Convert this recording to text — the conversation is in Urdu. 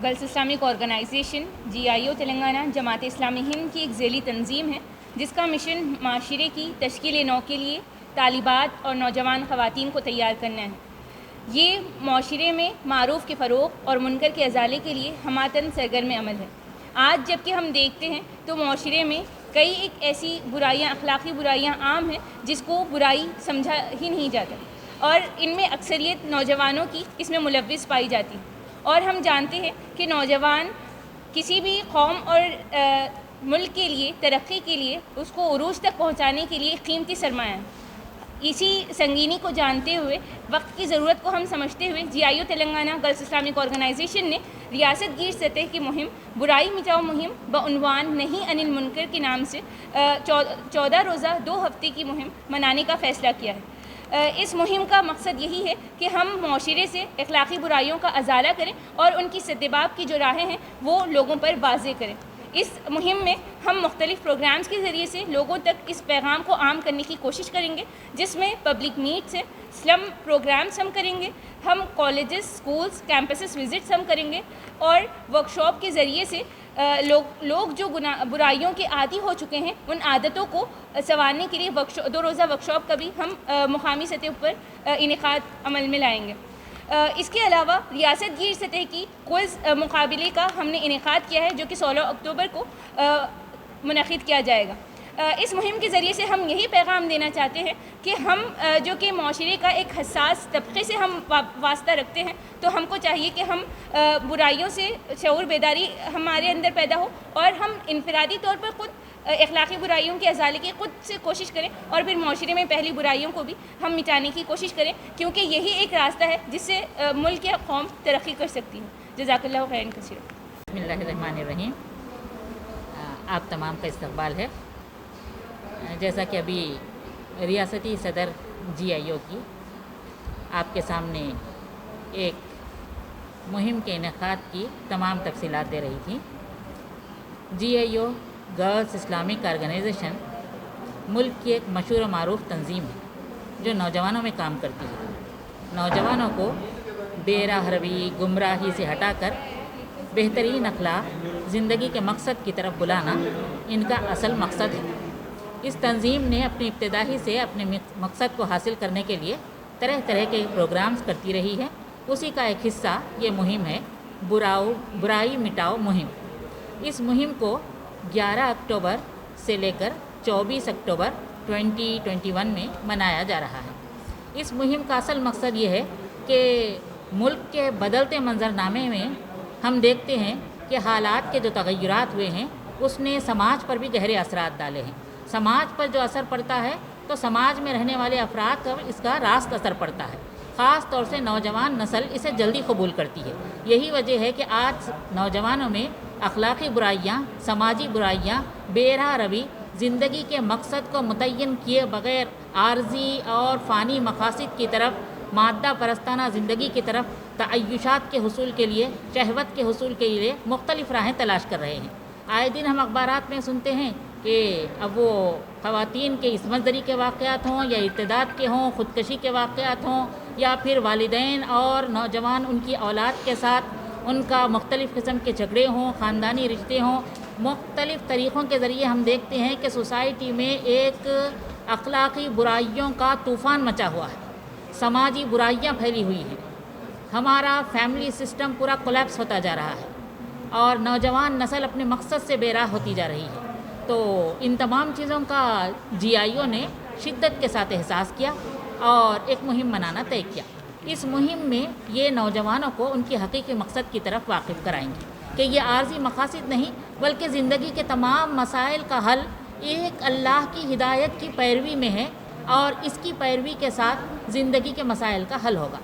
Girls Islamic organisation GIO Telangana Jamaat Islami ہند کی ایک ذیلی تنظیم ہے جس کا مشن معاشرے کی تشکیل نو کے لیے طالبات اور نوجوان خواتین کو تیار کرنا ہے۔ یہ معاشرے میں معروف کے فروغ اور منکر کے ازالے کے لیے ہماتن سرگرم عمل ہے۔ آج جب کہ ہم دیکھتے ہیں تو معاشرے میں کئی ایک ایسی برائیاں، اخلاقی برائیاں عام ہیں جس کو برائی سمجھا ہی نہیں جاتا، اور ان میں اکثریت نوجوانوں کی اس میں ملوث پائی جاتی ہے۔ اور ہم جانتے ہیں کہ نوجوان کسی بھی قوم اور ملک کے لیے، ترقی کے لیے، اس کو عروج تک پہنچانے کے لیے ایک قیمتی سرمایہ ہے۔ اسی سنگینی کو جانتے ہوئے، وقت کی ضرورت کو ہم سمجھتے ہوئے GIO Telangana girls Islamic organisation نے ریاست گیر سطح کی مہم برائی مٹاؤ مہم بعنوان نہیں عن المنکر کے نام سے 14 روزہ 2 ہفتے کی مہم منانے کا فیصلہ کیا ہے۔ اس مہم کا مقصد یہی ہے کہ ہم معاشرے سے اخلاقی برائیوں کا ازالہ کریں اور ان کی سدباب کی جو راہیں ہیں وہ لوگوں پر واضح کریں۔ اس مہم میں ہم مختلف پروگرامز کے ذریعے سے لوگوں تک اس پیغام کو عام کرنے کی کوشش کریں گے، جس میں پبلک میٹس ہیں، سلم پروگرامز ہم کریں گے، ہم کالجز، سکولز، کیمپسز وزٹس ہم کریں گے، اور ورکشاپ کے ذریعے سے لوگ جو برائیوں کے عادی ہو چکے ہیں ان عادتوں کو سنوارنے کے لیے 2 روزہ ورکشاپ کا بھی ہم مقامی سطح پر انعقاد عمل میں لائیں گے۔ اس کے علاوہ ریاست گیر سطح کی کوئز مقابلے کا ہم نے انعقاد کیا ہے جو کہ 16 اکتوبر کو منعقد کیا جائے گا۔ اس مہم کے ذریعے سے ہم یہی پیغام دینا چاہتے ہیں کہ ہم جو کہ معاشرے کا ایک حساس طبقے سے ہم واسطہ رکھتے ہیں، تو ہم کو چاہیے کہ ہم برائیوں سے شعور بیداری ہمارے اندر پیدا ہو، اور ہم انفرادی طور پر خود اخلاقی برائیوں کے ازالے کی خود سے کوشش کریں، اور پھر معاشرے میں پہلی برائیوں کو بھی ہم مٹانے کی کوشش کریں، کیونکہ یہی ایک راستہ ہے جس سے ملک یا قوم ترقی کر سکتی ہے۔ جزاک اللہ خیرا کثیرا۔ بسم اللہ الرحمن الرحیم۔ آپ تمام کا استقبال ہے۔ جیسا کہ ابھی ریاستی صدر GIO کی آپ کے سامنے ایک مہم کے انعقاد کی تمام تفصیلات دے رہی تھی۔ GIO گرلز اسلامک آرگنائزیشن ملک کی ایک مشہور و معروف تنظیم ہے جو نوجوانوں میں کام کرتی ہے۔ نوجوانوں کو بے راہ روی، گمراہی سے ہٹا کر بہترین اخلاق، زندگی کے مقصد کی طرف بلانا ان کا اصل مقصد ہے۔ اس تنظیم نے اپنی ابتدا ہی سے اپنے مقصد کو حاصل کرنے کے لیے طرح طرح کے پروگرامز کرتی رہی ہے۔ اسی کا ایک حصہ یہ مہم ہے، برائی مٹاؤ مہم۔ اس مہم کو 11 اکتوبر سے لے کر 24 اکتوبر 2021 میں منایا جا رہا ہے۔ اس مہم کا اصل مقصد یہ ہے کہ ملک کے بدلتے منظرنامے میں ہم دیکھتے ہیں کہ حالات کے جو تغیرات ہوئے ہیں اس نے سماج پر بھی گہرے اثرات ڈالے ہیں۔ سماج پر جو اثر پڑتا ہے تو سماج میں رہنے والے افراد پر اس کا راست اثر پڑتا ہے۔ خاص طور سے نوجوان نسل اسے جلدی قبول کرتی ہے۔ یہی وجہ ہے کہ آج نوجوانوں میں اخلاقی برائیاں، سماجی برائیاں، بے راہ روی، زندگی کے مقصد کو متعین کیے بغیر عارضی اور فانی مقاصد کی طرف، مادہ پرستانہ زندگی کی طرف، تعیشات کے حصول کے لیے، شہوت کے حصول کے لیے مختلف راہیں تلاش کر رہے ہیں۔ آئے دن ہم اخبارات میں سنتے ہیں کہ اب وہ خواتین کے عصمت دری کے واقعات ہوں یا ارتداد کے ہوں، خودکشی کے واقعات ہوں، یا پھر والدین اور نوجوان ان کی اولاد کے ساتھ ان کا مختلف قسم کے جھگڑے ہوں، خاندانی رشتے ہوں، مختلف طریقوں کے ذریعے ہم دیکھتے ہیں کہ سوسائٹی میں ایک اخلاقی برائیوں کا طوفان مچا ہوا ہے۔ سماجی برائیاں پھیلی ہوئی ہیں۔ ہمارا فیملی سسٹم پورا کولیپس ہوتا جا رہا ہے، اور نوجوان نسل اپنے مقصد سے بے راہ ہوتی جا رہی ہے۔ تو ان تمام چیزوں کا GIO نے شدت کے ساتھ احساس کیا اور ایک مہم منانا طے کیا۔ اس مہم میں یہ نوجوانوں کو ان کی حقیقی مقصد کی طرف واقف کرائیں گے کہ یہ عارضی مقاصد نہیں بلکہ زندگی کے تمام مسائل کا حل ایک اللہ کی ہدایت کی پیروی میں ہے، اور اس کی پیروی کے ساتھ زندگی کے مسائل کا حل ہوگا۔